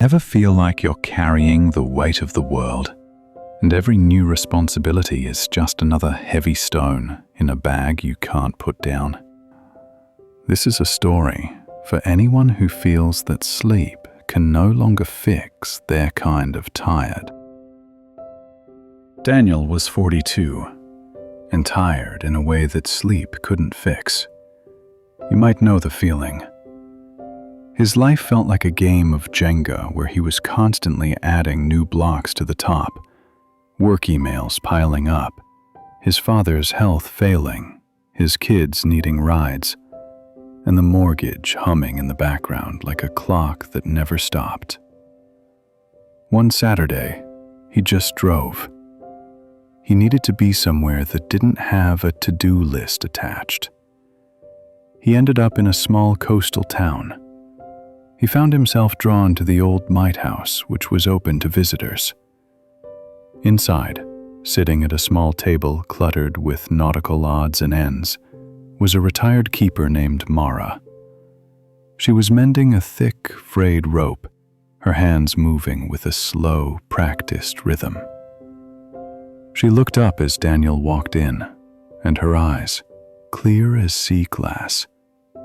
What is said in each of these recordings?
Ever feel like you're carrying the weight of the world, and every new responsibility is just another heavy stone in a bag you can't put down? This is a story for anyone who feels that sleep can no longer fix their kind of tired. Daniel was 42 and tired in a way that sleep couldn't fix. You might know the feeling. His life felt like a game of Jenga where he was constantly adding new blocks to the top, work emails piling up, his father's health failing, his kids needing rides, and the mortgage humming in the background like a clock that never stopped. One Saturday, he just drove. He needed to be somewhere that didn't have a to-do list attached. He ended up in a small coastal town. He found himself drawn to the old lighthouse, which was open to visitors. Inside, sitting at a small table cluttered with nautical odds and ends, was a retired keeper named Mara. She was mending a thick, frayed rope, her hands moving with a slow, practiced rhythm. She looked up as Daniel walked in, and her eyes, clear as sea glass,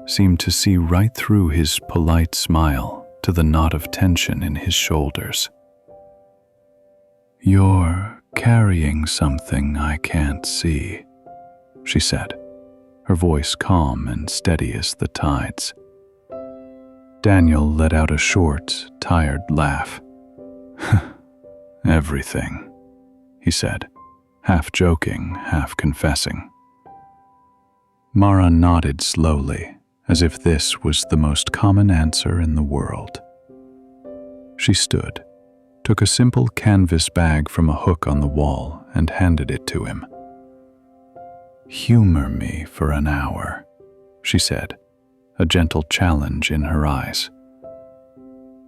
seemed to see right through his polite smile to the knot of tension in his shoulders. "You're carrying something I can't see," she said, her voice calm and steady as the tides. Daniel let out a short, tired laugh. "Everything," he said, half joking, half confessing. Mara nodded slowly, as if this was the most common answer in the world. She stood, took a simple canvas bag from a hook on the wall, and handed it to him. "Humor me for an hour," she said, a gentle challenge in her eyes.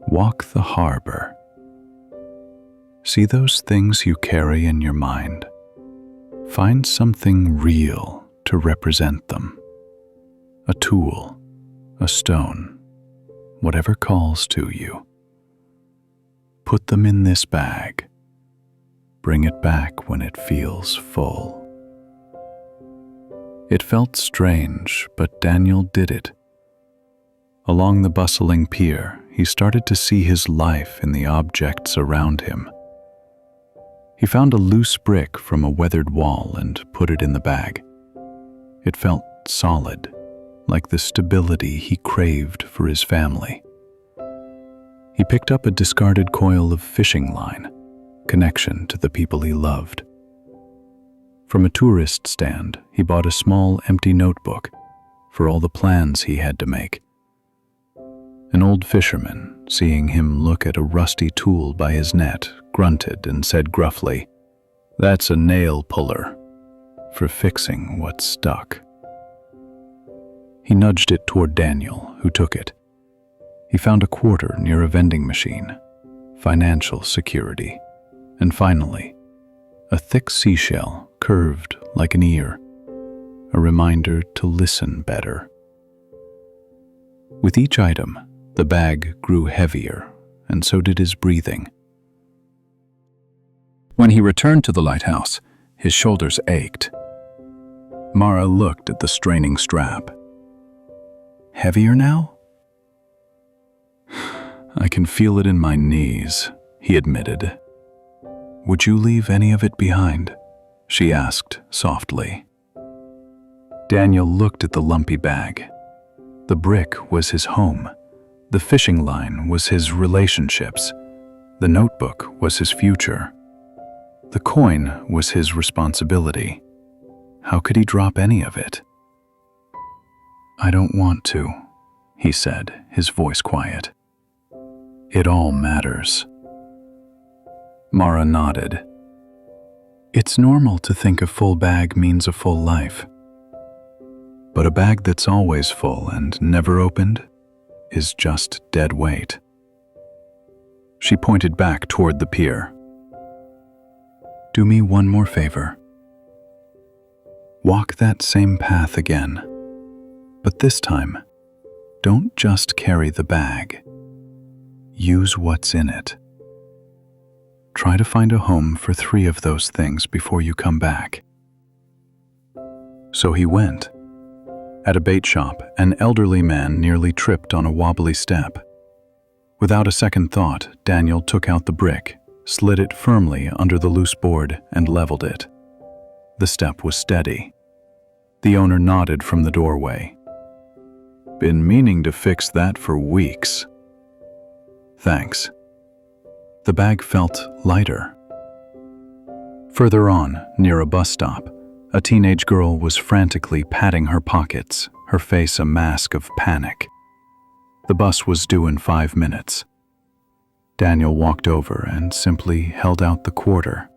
"Walk the harbor. See those things you carry in your mind? Find something real to represent them. A tool, a stone, whatever calls to you. Put them in this bag. Bring it back when it feels full." It felt strange, but Daniel did it. Along the bustling pier, he started to see his life in the objects around him. He found a loose brick from a weathered wall and put it in the bag. It felt solid, like the stability he craved for his family. He picked up a discarded coil of fishing line, connection to the people he loved. From a tourist stand, he bought a small, empty notebook for all the plans he had to make. An old fisherman, seeing him look at a rusty tool by his net, grunted and said gruffly, "That's a nail puller for fixing what's stuck." He nudged it toward Daniel, who took it. He found a quarter near a vending machine, financial security, and finally, a thick seashell curved like an ear, a reminder to listen better. With each item, the bag grew heavier, and so did his breathing. When he returned to the lighthouse, his shoulders ached. Mara looked at the straining strap. "Heavier now?" "I can feel it in my knees," he admitted. "Would you leave any of it behind?" she asked softly. Daniel looked at the lumpy bag. The brick was his home. The fishing line was his relationships. The notebook was his future. The coin was his responsibility. How could he drop any of it? "I don't want to," he said, his voice quiet. "It all matters." Mara nodded. "It's normal to think a full bag means a full life. But a bag that's always full and never opened is just dead weight." She pointed back toward the pier. "Do me one more favor. Walk that same path again. But this time, don't just carry the bag. use what's in it. Try to find a home for 3 of those things before you come back. So he went. At a bait shop, an elderly man nearly tripped on a wobbly step. Without a second thought, Daniel took out the brick, slid it firmly under the loose board, and leveled it. The step was steady. The owner nodded from the doorway. "Been meaning to fix that for weeks." "Thanks." The bag felt lighter. Further on, near a bus stop, a teenage girl was frantically patting her pockets, her face a mask of panic. The bus was due in 5 minutes. Daniel walked over and simply held out the quarter.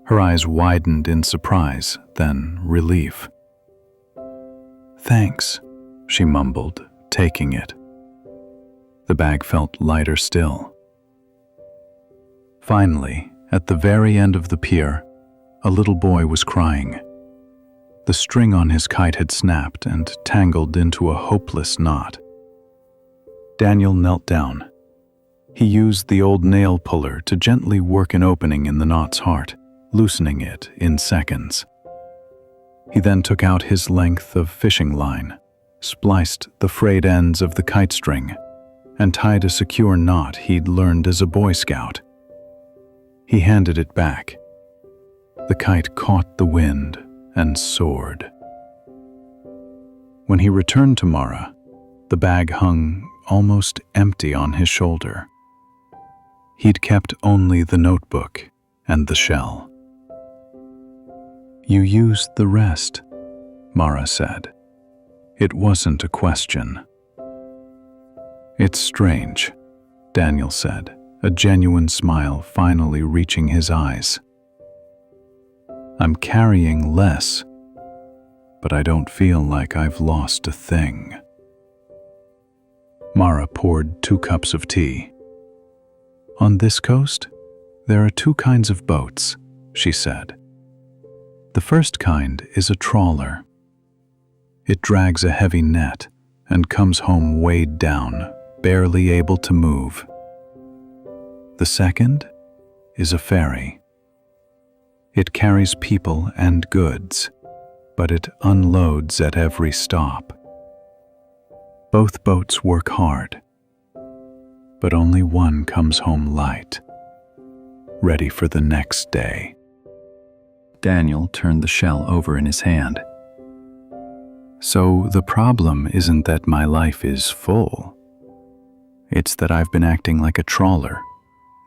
Her eyes widened in surprise, then relief. "Thanks," she mumbled, taking it. The bag felt lighter still. Finally, at the very end of the pier, a little boy was crying. The string on his kite had snapped and tangled into a hopeless knot. Daniel knelt down. He used the old nail puller to gently work an opening in the knot's heart, loosening it in seconds. He then took out his length of fishing line, spliced the frayed ends of the kite string, and tied a secure knot he'd learned as a Boy Scout. He handed it back. The kite caught the wind and soared. When he returned to Mara, the bag hung almost empty on his shoulder. He'd kept only the notebook and the shell. "You used the rest," Mara said. It wasn't a question. "It's strange," Daniel said, a genuine smile finally reaching his eyes. "I'm carrying less, but I don't feel like I've lost a thing." Mara poured 2 cups of tea. "On this coast, there are 2 kinds of boats," she said. "The first kind is a trawler. It drags a heavy net and comes home weighed down, barely able to move. The second is a ferry. It carries people and goods, but it unloads at every stop. Both boats work hard, but only one comes home light, ready for the next day." Daniel turned the shell over in his hand. "So the problem isn't that my life is full. It's that I've been acting like a trawler,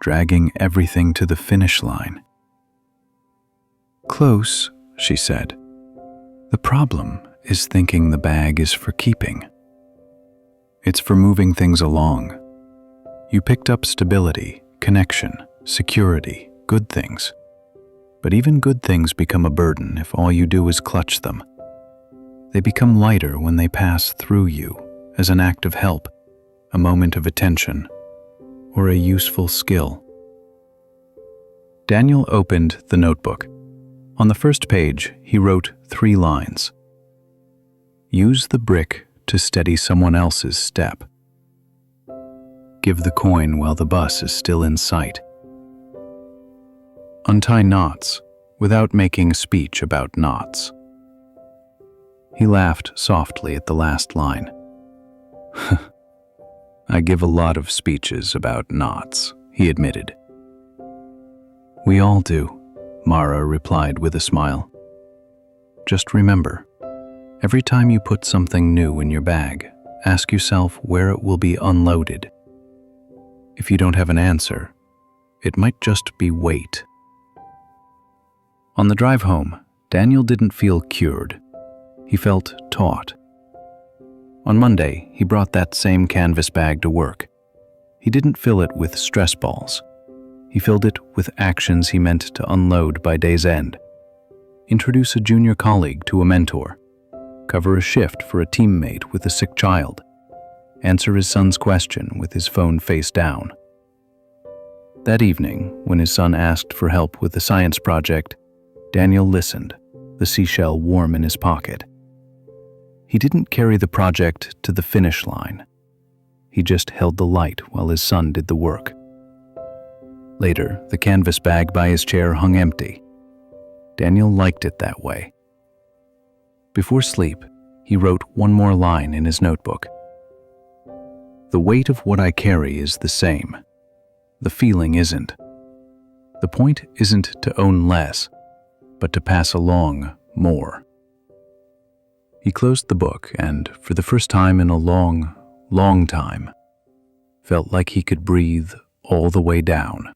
dragging everything to the finish line." "Close," she said. "The problem is thinking the bag is for keeping. It's for moving things along. You picked up stability, connection, security, good things. But even good things become a burden if all you do is clutch them. They become lighter when they pass through you as an act of help, a moment of attention, or a useful skill." Daniel opened the notebook. On the first page, he wrote 3 lines. "Use the brick to steady someone else's step. Give the coin while the bus is still in sight. Untie knots without making a speech about knots." He laughed softly at the last line. "I give a lot of speeches about knots," he admitted. "We all do," Mara replied with a smile. "Just remember, every time you put something new in your bag, ask yourself where it will be unloaded. If you don't have an answer, it might just be weight." On the drive home, Daniel didn't feel cured. He felt taut. On Monday, he brought that same canvas bag to work. He didn't fill it with stress balls. He filled it with actions he meant to unload by day's end. Introduce a junior colleague to a mentor. Cover a shift for a teammate with a sick child. Answer his son's question with his phone face down. That evening, when his son asked for help with the science project, Daniel listened, the seashell warm in his pocket. He didn't carry the project to the finish line. He just held the light while his son did the work. Later, the canvas bag by his chair hung empty. Daniel liked it that way. Before sleep, he wrote one more line in his notebook. "The weight of what I carry is the same. The feeling isn't. The point isn't to own less, but to pass along more." He closed the book and, for the first time in a long, long time, felt like he could breathe all the way down.